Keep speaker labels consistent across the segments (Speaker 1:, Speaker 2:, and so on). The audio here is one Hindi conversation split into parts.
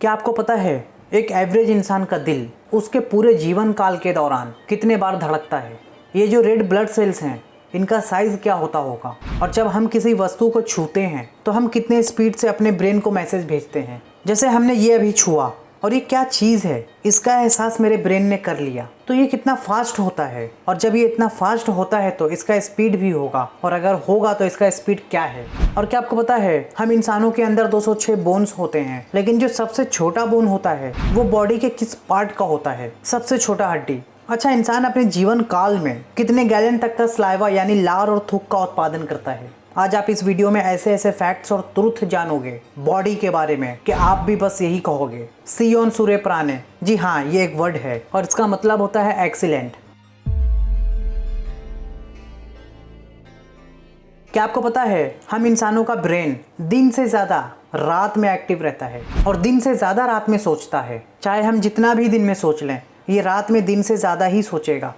Speaker 1: क्या आपको पता है एक एवरेज इंसान का दिल उसके पूरे जीवन काल के दौरान कितने बार धड़कता है? ये जो रेड ब्लड सेल्स हैं इनका साइज़ क्या होता होगा? और जब हम किसी वस्तु को छूते हैं तो हम कितने स्पीड से अपने ब्रेन को मैसेज भेजते हैं? जैसे हमने ये अभी छुआ और ये क्या चीज़ है, इसका एहसास मेरे ब्रेन ने कर लिया, तो ये कितना फास्ट होता है। और जब ये इतना फास्ट होता है तो इसका स्पीड भी होगा, और अगर होगा तो इसका स्पीड क्या है? और क्या आपको पता है हम इंसानों के अंदर 206 बोन्स होते हैं, लेकिन जो सबसे छोटा बोन होता है वो बॉडी के किस पार्ट का होता है? सबसे छोटा हड्डी। अच्छा, इंसान अपने जीवन काल में कितने गैलन तक का स्लाइवा यानी लार और थूक का उत्पादन करता है? आज आप इस वीडियो में ऐसे ऐसे फैक्ट्स और ट्रुथ जानोगे बॉडी के बारे में कि आप भी बस यही कहोगे सी ऑन सूर्य प्राणे। जी हाँ, ये एक वर्ड है और इसका मतलब होता है एक्सीलेंट। क्या आपको पता है हम इंसानों का ब्रेन दिन से ज़्यादा रात में एक्टिव रहता है और दिन से ज़्यादा रात में सोचता है। चाहे हम जितना भी दिन में सोच लें, ये रात में दिन से ज़्यादा ही सोचेगा।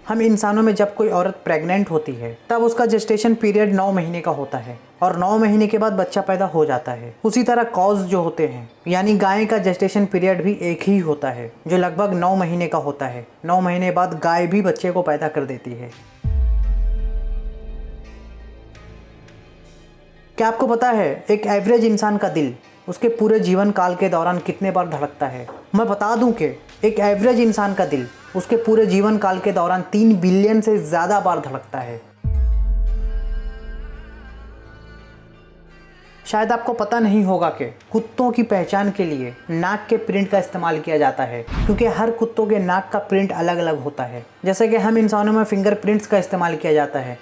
Speaker 1: हम इंसानों में जब कोई औरत प्रेग्नेंट होती है तब उसका जेस्टेशन पीरियड 9 महीने का होता है और 9 महीने के बाद बच्चा पैदा हो जाता है। उसी तरह कॉज जो होते हैं यानी गाय का जेस्टेशन पीरियड भी एक ही होता है जो लगभग 9 महीने का होता है। 9 महीने बाद गाय भी बच्चे को पैदा कर देती है। क्या आपको पता है एक एवरेज इंसान का दिल उसके पूरे जीवन काल के दौरान कितने बार धड़कता है? मैं बता दूं कि एक एवरेज इंसान का दिल उसके पूरे जीवन काल के दौरान 3 बिलियन से ज़्यादा बार धड़कता है। शायद आपको पता नहीं होगा कि कुत्तों की पहचान के लिए नाक के प्रिंट का इस्तेमाल किया जाता है, क्योंकि हर कुत्तों के नाक का प्रिंट अलग अलग होता है। जैसे कि हम इंसानों में फिंगर प्रिंट्स का इस्तेमाल किया जाता है।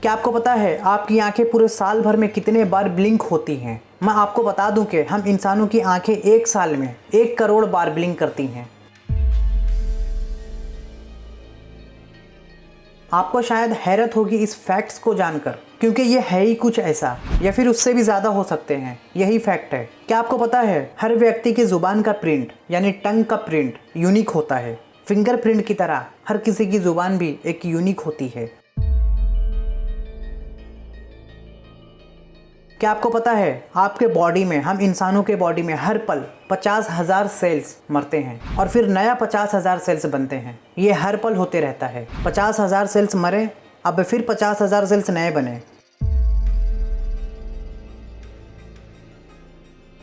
Speaker 1: क्या आपको पता है आपकी आंखें पूरे साल भर में कितने बार ब्लिंक होती हैं? मैं आपको बता दूं कि हम इंसानों की आंखें एक साल में 1 करोड़ बार ब्लिंक करती हैं। आपको शायद हैरत होगी इस फैक्ट्स को जानकर, क्योंकि ये है ही कुछ ऐसा, या फिर उससे भी ज़्यादा हो सकते हैं। यही फैक्ट है। क्या आपको पता है हर व्यक्ति की ज़ुबान का प्रिंट यानी टंग का प्रिंट यूनिक होता है? फिंगरप्रिंट की तरह हर किसी की ज़ुबान भी एक यूनिक होती है। क्या आपको पता है आपके बॉडी में, हम इंसानों के बॉडी में हर पल 50,000 सेल्स मरते हैं और फिर नया 50,000 सेल्स बनते हैं। ये हर पल होते रहता है। 50,000 सेल्स मरे, अब फिर 50,000 सेल्स नए बने।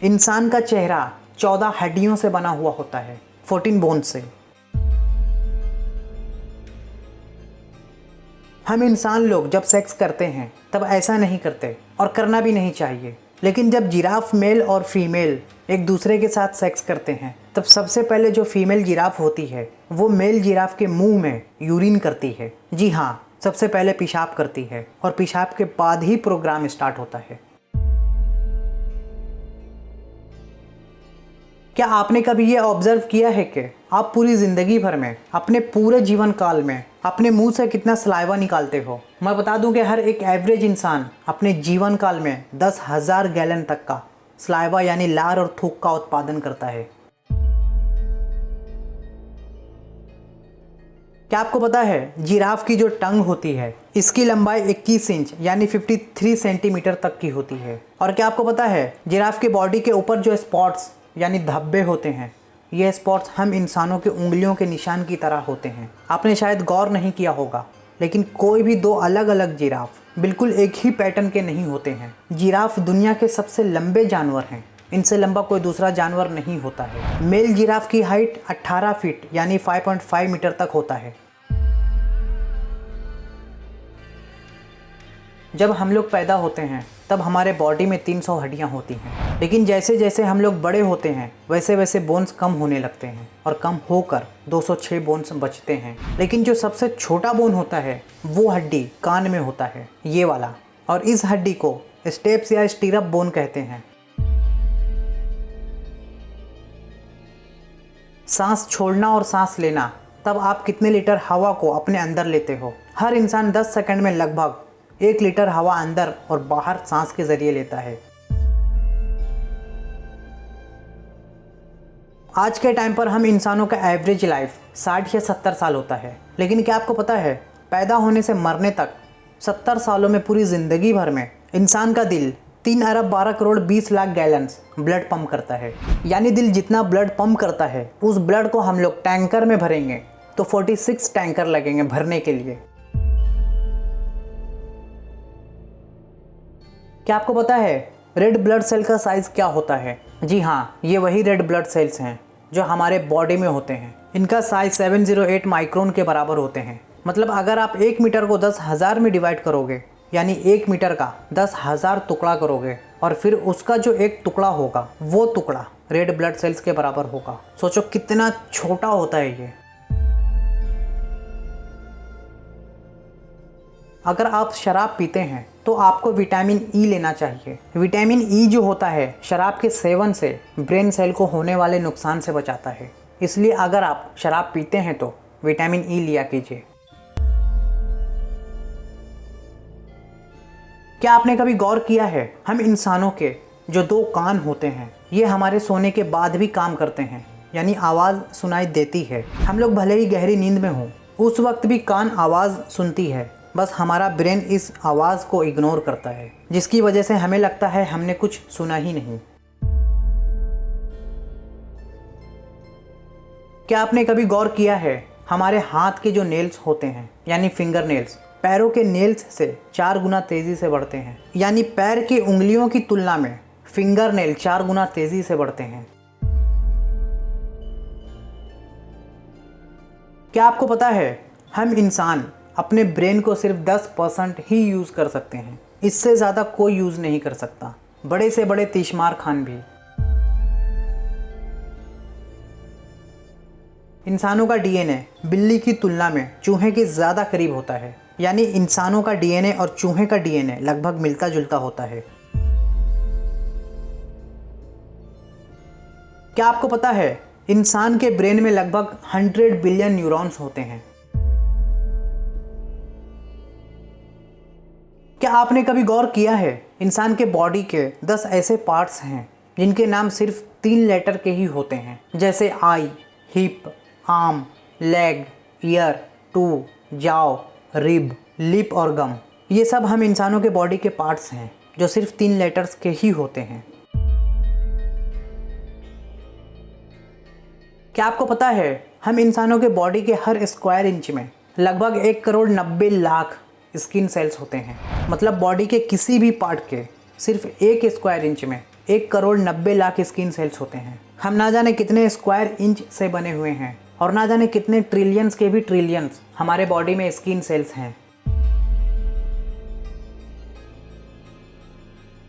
Speaker 1: इंसान का चेहरा 14 हड्डियों से बना हुआ होता है, 14 बोन से। हम इंसान लोग जब सेक्स करते हैं तब ऐसा नहीं करते और करना भी नहीं चाहिए, लेकिन जब जिराफ मेल और फीमेल एक दूसरे के साथ सेक्स करते हैं तब सबसे पहले जो फीमेल जिराफ होती है वो मेल जिराफ के मुंह में यूरिन करती है। जी हाँ, सबसे पहले पेशाब करती है और पेशाब के बाद ही प्रोग्राम स्टार्ट होता है। क्या आपने कभी ये ऑब्जर्व किया है कि आप पूरी ज़िंदगी भर में, अपने पूरे जीवन काल में अपने मुंह से कितना सलाइवा निकालते हो? मैं बता दूं कि हर एक एवरेज इंसान अपने जीवन काल में 10,000 गैलन तक का सलाइवा यानी लार और थूक का उत्पादन करता है। क्या आपको पता है जिराफ की जो टंग होती है इसकी लंबाई 21 इंच यानी 53 सेंटीमीटर तक की होती है? और क्या आपको पता है जिराफ के बॉडी के ऊपर जो स्पॉट्स यानी धब्बे होते हैं, ये स्पॉट्स हम इंसानों के उंगलियों के निशान की तरह होते हैं। आपने शायद गौर नहीं किया होगा, लेकिन कोई भी 2 अलग अलग जिराफ बिल्कुल एक ही पैटर्न के नहीं होते हैं। जिराफ दुनिया के सबसे लंबे जानवर हैं। इनसे लंबा कोई दूसरा जानवर नहीं होता है। मेल जिराफ की हाइट 18 फीट यानी 5.5 मीटर तक होता है। जब हम लोग पैदा होते हैं तब हमारे बॉडी में 300 हड्डियां होती हैं, लेकिन जैसे जैसे हम लोग बड़े होते हैं वैसे वैसे बोन्स कम होने लगते हैं और कम होकर 206 बोन्स बचते हैं। लेकिन जो सबसे छोटा बोन होता है वो हड्डी कान में होता है, ये वाला, और इस हड्डी को स्टेप्स या स्टीरअप बोन कहते हैं। सांस छोड़ना और सांस लेना, तब आप कितने लीटर हवा को अपने अंदर लेते हो? हर इंसान 10 सेकंड में लगभग 1 लीटर हवा अंदर और बाहर सांस के जरिए लेता है। आज के टाइम पर हम इंसानों का एवरेज लाइफ 60 या 70 साल होता है, लेकिन क्या आपको पता है पैदा होने से मरने तक 70 सालों में, पूरी ज़िंदगी भर में इंसान का दिल 3 अरब 12 crore 20 lakh gallons blood pump करता है। यानी दिल जितना ब्लड पंप करता है, उस ब्लड को हम लोग टैंकर में भरेंगे तो 46 टैंकर लगेंगे भरने के लिए। क्या आपको पता है रेड ब्लड सेल का साइज़ क्या होता है? जी हाँ, ये वही रेड ब्लड सेल्स हैं जो हमारे बॉडी में होते हैं। इनका साइज 708 माइक्रोन के बराबर होते हैं। मतलब अगर आप 1 मीटर को 10,000 में डिवाइड करोगे, यानी 1 मीटर का 10,000 टुकड़ा करोगे, और फिर उसका जो एक टुकड़ा होगा वो टुकड़ा रेड ब्लड सेल्स के बराबर होगा। सोचो कितना छोटा होता है ये। अगर आप शराब पीते हैं तो आपको विटामिन ई लेना चाहिए। विटामिन ई जो होता है शराब के सेवन से ब्रेन सेल को होने वाले नुकसान से बचाता है। इसलिए अगर आप शराब पीते हैं तो विटामिन ई लिया कीजिए। क्या आपने कभी गौर किया है हम इंसानों के जो 2 कान होते हैं ये हमारे सोने के बाद भी काम करते हैं, यानी आवाज़ सुनाई देती है। हम लोग भले ही गहरी नींद में हों उस वक्त भी कान आवाज़ सुनती है, बस हमारा ब्रेन इस आवाज़ को इग्नोर करता है, जिसकी वजह से हमें लगता है हमने कुछ सुना ही नहीं। क्या आपने कभी गौर किया है हमारे हाथ के जो नेल्स होते हैं यानी फिंगर नेल्स पैरों के नेल्स से 4 गुना तेज़ी से बढ़ते हैं, यानी पैर की उंगलियों की तुलना में फिंगर नेल 4 गुना तेज़ी से बढ़ते हैं। क्या आपको पता है हम इंसान अपने ब्रेन को सिर्फ 10% ही यूज़ कर सकते हैं, इससे ज़्यादा कोई यूज़ नहीं कर सकता, बड़े से बड़े तीशमार खान भी। इंसानों का डीएनए बिल्ली की तुलना में चूहे के ज़्यादा करीब होता है, यानी इंसानों का डीएनए और चूहे का डीएनए लगभग मिलता जुलता होता है। क्या आपको पता है इंसान के ब्रेन में लगभग 100 बिलियन न्यूरॉन्स होते हैं। क्या आपने कभी गौर किया है इंसान के बॉडी के 10 ऐसे पार्ट्स हैं जिनके नाम सिर्फ 3 लेटर के ही होते हैं, जैसे eye, hip, arm, leg, ear, toe, jaw, rib, lip और गम। ये सब हम इंसानों के बॉडी के पार्ट्स हैं जो सिर्फ 3 लेटर्स के ही होते हैं। क्या आपको पता है हम इंसानों के बॉडी के हर स्क्वायर इंच में लगभग 1 करोड़ 90 लाख स्किन सेल्स होते हैं। मतलब बॉडी के किसी भी पार्ट के सिर्फ 1 स्क्वायर इंच में 1 करोड़ 90 लाख स्किन सेल्स होते हैं। हम ना जाने कितने स्क्वायर इंच से बने हुए हैं और ना जाने कितने ट्रिलियंस के भी ट्रिलियंस हमारे बॉडी में स्किन सेल्स हैं।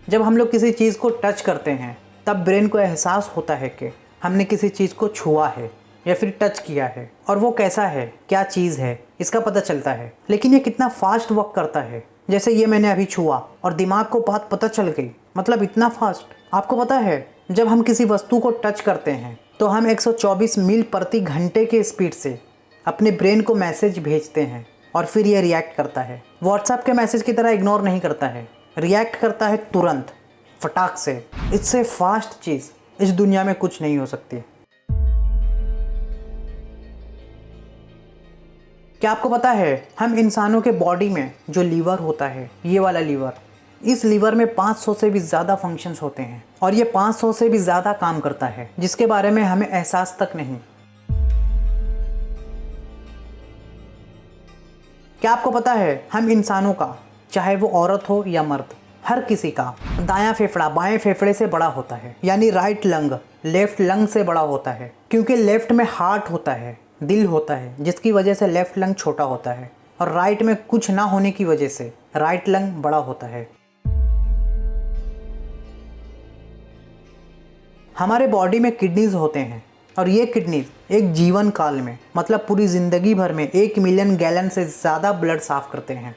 Speaker 1: जब हम लोग किसी चीज़ को टच करते हैं तब ब्रेन को एहसास होता है कि हमने किसी चीज़ को छुआ है या फिर टच किया है, और वो कैसा है, क्या चीज़ है, इसका पता चलता है। लेकिन ये कितना फास्ट वर्क करता है, जैसे ये मैंने अभी छुआ और दिमाग को बात पता चल गई, मतलब इतना फास्ट। आपको पता है जब हम किसी वस्तु को टच करते हैं तो हम 124 मील प्रति घंटे के स्पीड से अपने ब्रेन को मैसेज भेजते हैं और फिर ये रिएक्ट करता है। व्हाट्सएप के मैसेज की तरह इग्नोर नहीं करता है, रिएक्ट करता है तुरंत, फटाक से। इससे फास्ट चीज़ इस दुनिया में कुछ नहीं हो सकती। क्या आपको पता है हम इंसानों के बॉडी में जो लीवर होता है, ये वाला लीवर, इस लीवर में 500 से भी ज़्यादा फंक्शंस होते हैं और ये 500 से भी ज़्यादा काम करता है, जिसके बारे में हमें एहसास तक नहीं। क्या आपको पता है हम इंसानों का, चाहे वो औरत हो या मर्द, हर किसी का दायां फेफड़ा बाएं फेफड़े से बड़ा होता है, यानी राइट लंग लेफ्ट लंग से बड़ा होता है, क्योंकि लेफ्ट में हार्ट होता है, दिल होता है, जिसकी वजह से लेफ्ट लंग छोटा होता है, और राइट में कुछ ना होने की वजह से राइट लंग बड़ा होता है। हमारे बॉडी में किडनीज होते हैं और ये किडनीज एक जीवन काल में, मतलब पूरी ज़िंदगी भर में 1 मिलियन गैलन से ज़्यादा ब्लड साफ करते हैं।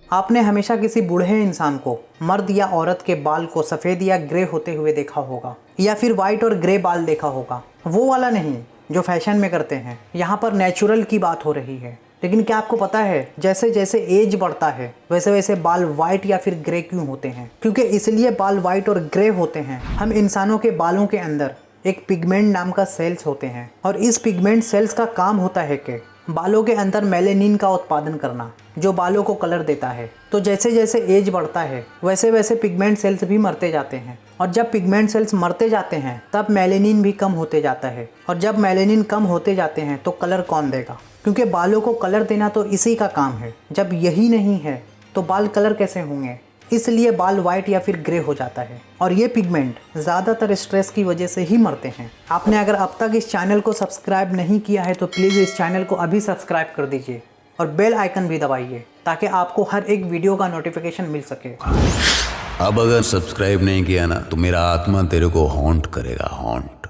Speaker 1: आपने हमेशा किसी बूढ़े इंसान को, मर्द या औरत के बाल को सफ़ेद या ग्रे होते हुए देखा होगा, या फिर वाइट और ग्रे बाल देखा होगा। वो वाला नहीं जो फैशन में करते हैं, यहाँ पर नेचुरल की बात हो रही है। लेकिन क्या आपको पता है जैसे जैसे एज बढ़ता है वैसे वैसे बाल वाइट या फिर ग्रे क्यों होते हैं? क्योंकि इसलिए बाल वाइट और ग्रे होते हैं, हम इंसानों के बालों के अंदर एक पिगमेंट नाम का सेल्स होते हैं, और इस पिगमेंट सेल्स का काम होता है कि बालों के अंदर मेलेनिन का उत्पादन करना, जो बालों को कलर देता है। तो जैसे जैसे एज बढ़ता है वैसे वैसे पिगमेंट सेल्स भी मरते जाते हैं, और जब पिगमेंट सेल्स मरते जाते हैं तब मेलेनिन भी कम होते जाता है, और जब मेलेनिन कम होते जाते हैं तो कलर कौन देगा? क्योंकि बालों को कलर देना तो इसी का काम है। जब यही नहीं है तो बाल कलर कैसे होंगे? इसलिए बाल वाइट या फिर ग्रे हो जाता है, और ये पिगमेंट ज़्यादातर स्ट्रेस की वजह से ही मरते हैं। आपने अगर अब तक इस चैनल को सब्सक्राइब नहीं किया है तो प्लीज़ इस चैनल को अभी सब्सक्राइब कर दीजिए और बेल आइकन भी दबाइए ताकि आपको हर एक वीडियो का नोटिफिकेशन मिल सके।
Speaker 2: अब अगर सब्सक्राइब नहीं किया ना तो मेरा आत्मा तेरे को हॉन्ट करेगा, हॉन्ट।